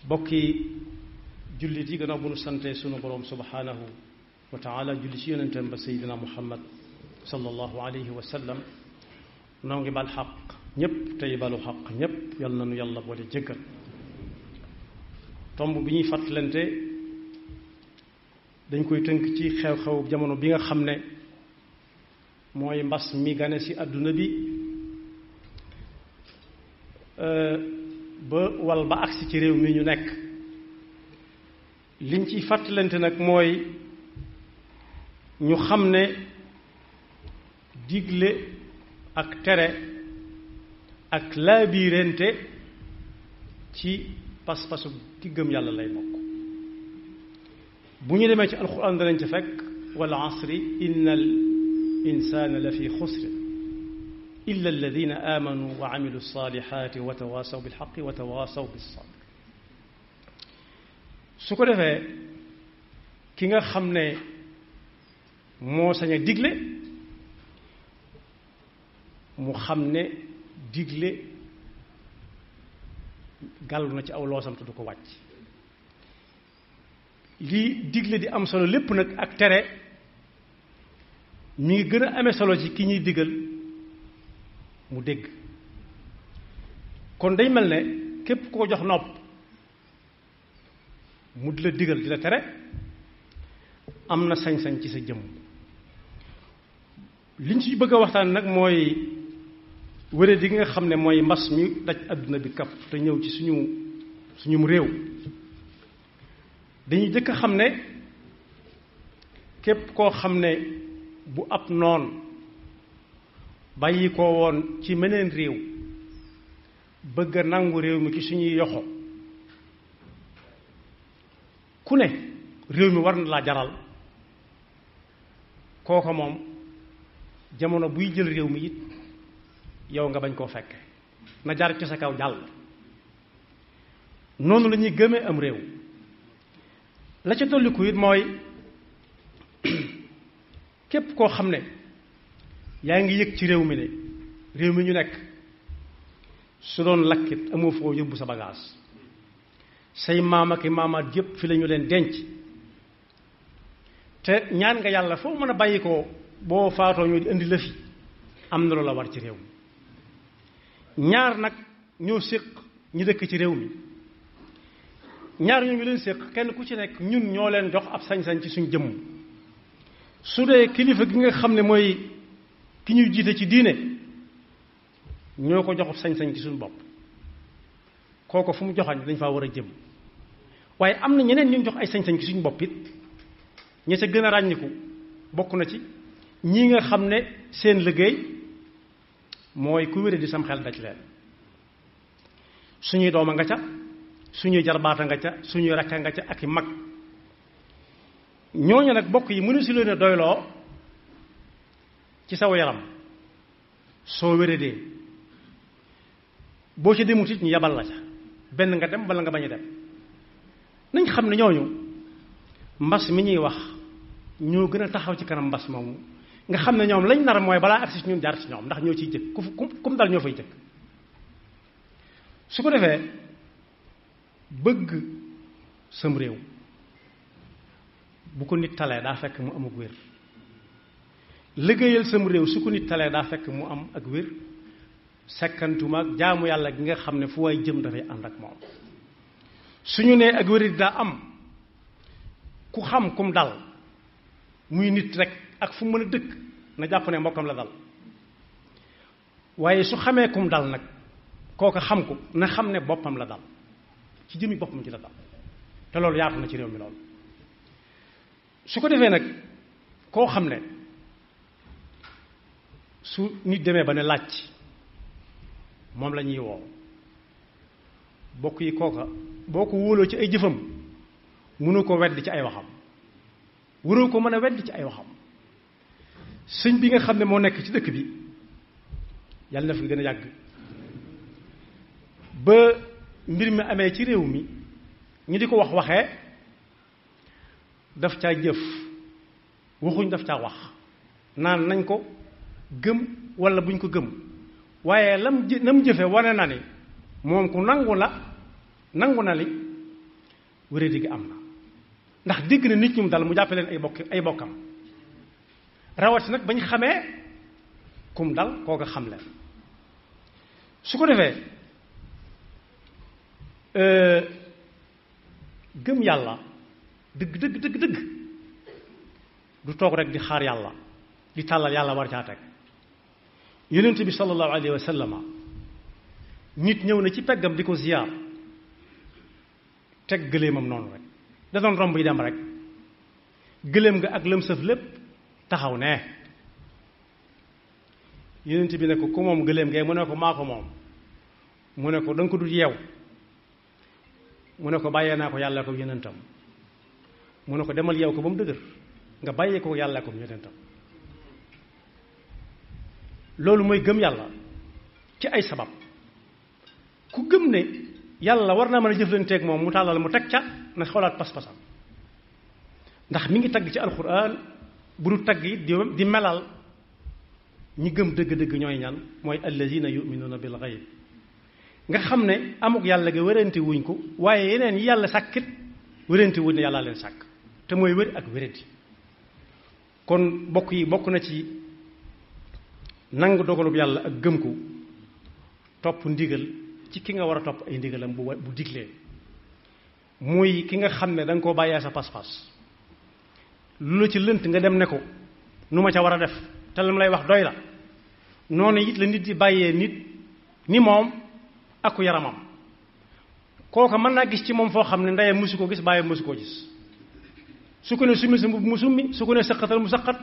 bokki jullit yi gannaaw bu nu sante sunu boroom subhanahu wa taala julli ci yonentam ba seydina muhammad sallallahu alayhi wa sallam noo ngi bal xaq ñépp tey balu xaq ñépp yal na nu yàlla boole jëggal tomb bi ñuy fàttalante dañ koy tënk ci xew-xew jamono bi nga xam ne mooy mbas mi gane ci àdduna bi ba wal ba agsi ci réew mi ñu nekk liñ ciy fàttalante nag mooy ñu xam ne digle ak tere ak laabiirente ci pas-pasu ki gëm yàlla lay bokk bu ñu demee ci alxuraan danañ ci fekk wal asri inna al insana la fi xusr illa alladina amanu wa amilu salihati wa tawasaw bilxaqi wa tawasaw bissabr su ko defee ki nga xam ne moo sañ a digle mu xam ne digle gàllu na ci aw loosam te du ko wàcc lii digle di am solo lépp nag ak tere mi ngi gën a amee solo ci ki ñuy digal mu dégg kon day mel ne képp koo jox nopp mu di la digal di la tere am na sañ-sañ ci sa jëmm liñ ci bëgg a waxtaan nag mooy wéré di nga xam ne mooy mbas mi daj àdduna bi kap te ñëw ci suñu réew dañuy jëkk a xam ne képp koo xam ne bu ab noon bàyyi ko woon ci meneen réew bëgg a nangu réew mi ci suñuy yoxo ku ne réew mi war na laa jaral kooko moom jamono buy jël réew mi it yow nga bañ koo fekke na jaar ci sa kaw jàll noonu la ñuy gëmee am réew la ca dolliku it mooy képp koo xam ne yaa ngi yëg ci réew mi ne réew mi ñu nekk su doon lakkit amoo foo yóbbu sa bagage say maam ak i maamaat yépp fi lañu leen denc te ñaan nga yàlla foo mën a bàyyi ko boo faatoo ñoo di indi la fi am na lu la war ci réew mi ñaar nag ñoo séq ñi dëkk ci réew mi ñaar ñoo ñu leen séq kenn ku ci nekk ñun ñoo leen jox ab sañ-sañ ci suñ jëmm su dee kilifa gi nga xam ne mooy ki ñuy jiite ci diine ñoo ko jox ab sañ-sañ ci suñ bopp kooko fu mu joxañ dañ faa war a jëm waaye am na ñeneen ñu jox ay sañ-sañ ci suñ bopp it ña ca gën a ràññiku bokk na ci ñi nga xam ne seen liggéey mooy ku wére di sam xel daj leen suñuy dooma nga ca suñuy jarbaata nga ca suñuy rakka nga ca ak i mag ñooñu nag bokk yi mënu si leen a doyloo ci saw yaram soo wéradee boo ci demut it ñu yabal la ca benn nga dem wala nga bañ a dem nañ xam ne ñooñu mbas mi ñuy wax ñoo gën a taxaw ci kanam mbas moomu nga xam ne ñoom lañ nar mooy balaa agsi ci ñun jaar ci ñoom ndax ñoo ciy jëkk kum dal ñoo fay jëkk su ko defee bëgg sam réew bu ko nit talee daa fekk mu am ak wér liggéeyal sam réew su ko nit talee daa fekk mu am ak wér sekkantuma ak jaamu yàlla gi nga xam ne fu waay jëm dafay ànd ak moom suñu nee ak wér daa am ku xam kum dal muy nit rek ak fu mu mën a dëkk na jàpp ne mbokkam la dal waaye su xamee kum dal nag kooka xam ko na xam ne boppam la dal ci jëmi boppam ci la dal te loolu yaatu na ci réew mi loolu su ko defee nag koo xam ne su nit demee ba ne laaj moom la ñuy woo bokk yi kooka boo ko wóoloo ci ay jëfam mënu ko wedd ci ay waxam waroo ko mën a wedd ci ay waxam sëñ bi nga xam ne moo nekk ci dëkk bi yàlla na fi gën a yàgg ba mbir mi amee ci réew mi ñu di ko waxee daf caa jëf waxuñ daf caa wax naan nañ ko gëm wala buñ ko gëm waaye nam jëfe wane na ni moom ku nangu na li wéradi gi am na ndax dégg na nit ñi mu dal mu jàppe leen ay bokkam rawati nag bañ xamee kum dal kooka xam leen su ko defee gëm yàlla dëgg du toog rek di xaar yàlla di tàllal yàlla war caa teg yonent bi sallallahu alayhi wa sallama nit ñëw na ci peggam di ko ziyaar teg gëléemam noonu rek da doon romb yi dem rek gëléem nga ak lëm sëf lépp taxaw ne yonent bi ne ko ku moom gëléem ngay mu ne ko maa ko moom mu ne ko da nga ko du yeew mu ne ko bàyyee naa ko yàlla ko yonentam mu ne ko demal yeew ko ba mu dëgër nga bàyyee ko yàlla ko yonentam loolu mooy gëm yàlla ci ay sabab ku gëm ne yàlla war naa mën a jëflanteeg moom mu tàllal mu teg ca na xoolaat pas-pasam ndax mi ngi tagg ci alxuraan bu du tagg it di melal ñi gëm dëgg-dëgg ñooy ñan mooy allazina yuminuuna bil gayb nga xam ne amuk yàlla ga wérante wuñ ko waaye yeneen yi yàlla sàkkit wérante wuñ ne yàlla leen sàkk te mooy wér ak wérante kon bokk yi bokk na ci nangu dogalub yàlla ak gëm ko topp ndigal ci ki nga war a topp ay ndigalam bu diglee muy ki nga xam ne da nga koo bàyyee sa pas-pas lu la ci lënt nga dem ne ko nu ma ca war a def te lam lay wax doy la noonu it la nit di bàyyee nit ni moom ak ku yaramam kooka mën naa gis ci moom foo xam ne ndeyam mësu ko gis bàyyam mësu koo gis su ko ne summi sa mbubb mu summi su ko ne sëqatal mu sëqat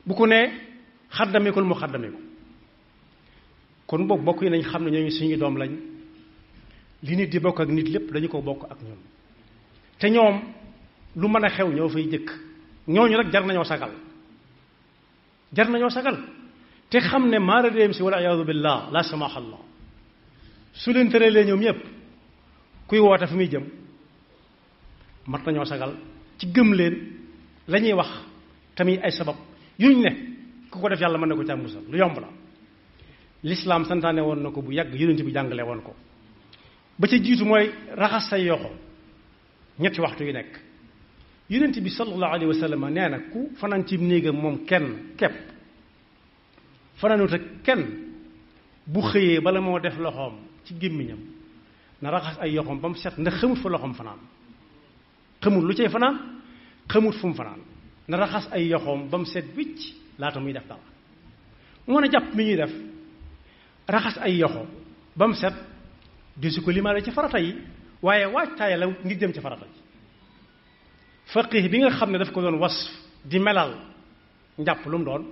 bu ko ne xaddamikul mu xaddamiku kon boobu bokk yi nañ xam ne ñooñu suñu doom lañ li nit di bokk ak nit lépp dañu ko bokk ak ñoom te ñoom lu mën a xew ñoo fay jëkk ñooñu rek jar nañoo sagal te xam ne maara déem si wala iyaadu billah la samaha allah su leen tëralee ñoom ñëpp kuy woote fu muy jëm mat nañoo sagal ci gëm leen la ñuy wax tamit ay sabab yuñ ne ku ko def yàlla mën na ko ca musal lu yomb la lislaam santaane woon na ko bu yàgg yonent bi jàngale woon ko ba ca jiitu mooy raxas say yoxo ñetti waxtu yu nekk yonent bi sallallahu alayhi wa sallam nee na ku fanaan ci néegam moom kenn képp fanaanut ak kenn bu xëyee bala moo def loxoom ci gémmiñam na raxas ay yoxoom ba mu set ndax xamut fa loxoom fanaan xamut lu cay fanaan xamut fu mu fanaan na raxas ay yoxoom ba mu set wicc laata muy def dara moo ne jàpp mi ñuy def raxas ay yoxo ba mu set di su ko limaale ci farata yi waaye waajtaay la ngir jëm ci farata yi faqih bi nga xam ne daf ko doon wasf di melal njàpp lu mu doon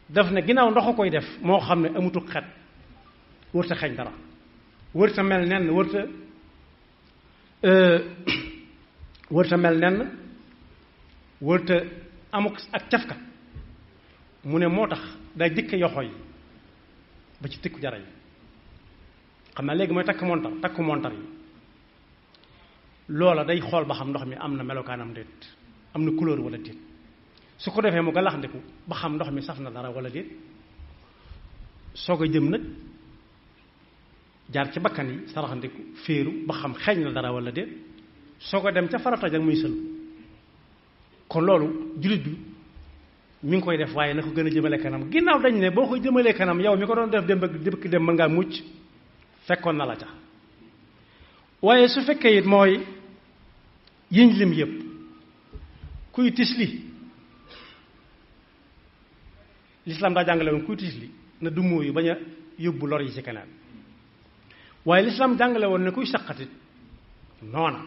daf ne ginnaaw ndox a koy def moo xam ne amutuk xet wërta xeeñ dara wërta mel nenn wërta mel nenn wërta amuk ak cafka mu ne moo tax day jëkke yoxo yi ba ci tikku jara yi xam naa léegi mooy takku montar yi loola day xool ba xam ndox mi am na melokaanam déet am na couleur wala déet su ko defee mu galaxndiku ba xam ndox mi saf na dara wala déet soo ko jëm nag jaar ci bakkan yi saraxandiku féeru ba xam xeeñ na dara wala déet soo ko dem ca farata jak muy sël kon loolu jullit bi mi ngi koy def waaye na ko gën a jëmale kanam ginnaaw dañ ne boo ko jëmalee kanam yow mi ko doon def dem ak dëkk dem mën ngaa mucc fekkoon na la ca waaye su fekkee it mooy yiñ lim yépp kuy tisli lislaam daa jàngale woon kuy tisli na du mooyu bañ a yóbbu lor yi ci keneen waaye lislaam jàngale woon ne kuy saqatit noona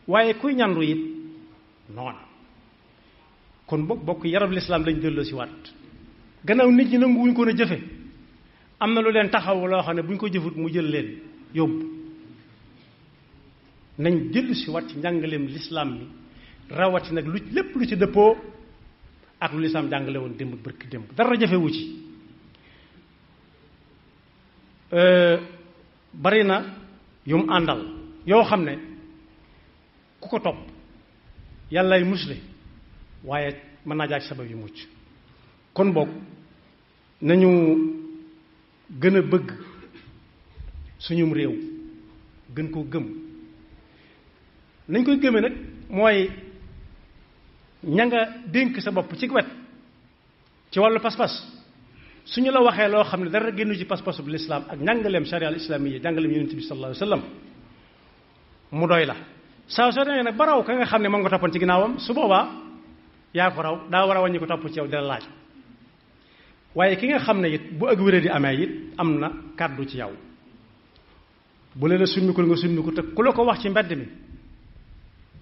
waaye kuy ñandu it noona kon bokk yarab lislaam lañ delloo si waat gannaaw nit ñi nanguwuñ ko na jëfe am na lu leen taxaw loo xam ne bu ñu ko jëfut mu jël leen yóbbu nañ dellu si waat ci njàngaleem lislaam mi rawati nag lu lépp lu ci dëppoo ak lu lislaam jàngale woon démb bërki démb dara jafewu ci bari na yu mu àndal yoo xam ne ku ko topp yàllay musle waaye mën naa jaag sabab yu mucc kon boog nañu gën a bëgg suñum réew gën koo gëm nañ koy gëmee nag mooy ña nga dénk sa bopp ci wet ci wàllu pas-pas suñu la waxee loo xam ne dara génnu ci pas-pasu bu lislaam ak njàngaleem sharia al islamiyya jàngaleem yonent bi sallallahu alayhi wa sallam mu doy la saa soo demee nag ba raw ka nga xam ne moom nga toppoon ci ginnaawam su boobaa yaa ko raw daa war a wàññi ko topp ci yow dina laaj waaye ki nga xam ne it bu ak wéré di amee it am na kàddu ci yow bu leen a summikul nga summiku te ku la ko wax ci mbedd mi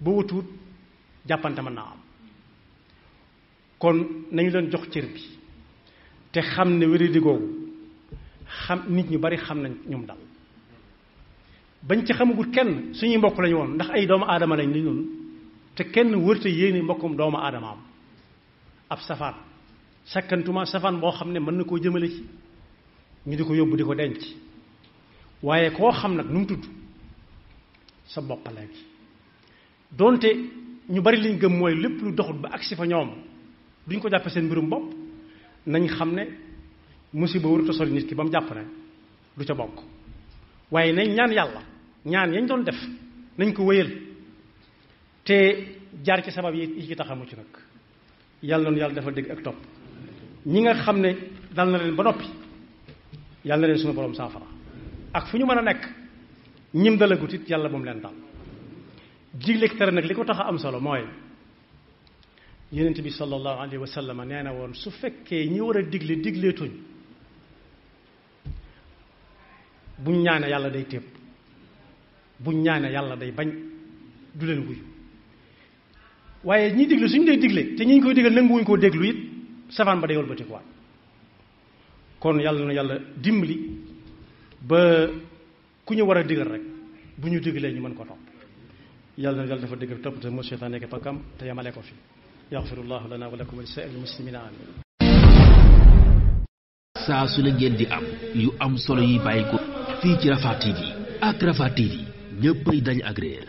ba wutuut jàppante mën naa am kon nañu leen jox cër bi te xam ne wéri di googu xam nit ñu bari xam nañ ñoom dal bañ ci xamagul kenn suñuy mbokk lañu woon ndax ay doomu aadama lañ li noonu te kenn wërte yéene mbokkum doomu aadama am ab safaan sakkantuma safaan boo xam ne mën na koo jëmale ci ñu di ko yóbbu di ko denc waaye koo xam nag nu mu tudd sa bopp léegi donte ñu bari liñ gëm mooy lépp lu doxul ba agsi fa ñoom duñ ko jàppe seen mbirum bopp nañ xam ne musiba warut a sori nit ki ba mu jàpp ne du ca bokk waaye nañ ñaan yàlla ñaan yañ doon def nañ ko wéyal te jaar ci sabab yi ci tax a mucc nag yàlla noonu yàlla dafa dégg ak topp ñi nga xam ne dal na leen ba noppi yàlla na leen suñu borom saafara ak fu ñu mën a nekk ñim dalagut it yàlla moom leen dal digleeg tere nag li ko tax a am solo mooy yonent bi sallallahu alayhi wa sallam nee na woon su fekkee ñi war a digle digleetuñ buñ ñaane yàlla day tépp buñ ñaane yàlla day bañ du leen wuyu waaye ñi digle suñ dee digle te ñi ñu koy digal nanguwuñ koo déglu it safaan ba day wëlbatikuwaat kon yàlla na yàlla dimbali ba ku ñu war a digal rek bu ñu diglee ñu mën ko topp yàlla na yàlla dafa déggal topp te mo seytaan nekk pakam te yamale ko fi yaxfirullahu lana wa lakum wa li saa'iril muslimina amin saa su la ngeen di am yu am solo yi bàyyi ko fii ci Rafah TV ak Rafah TV ñëppay dañ ak réer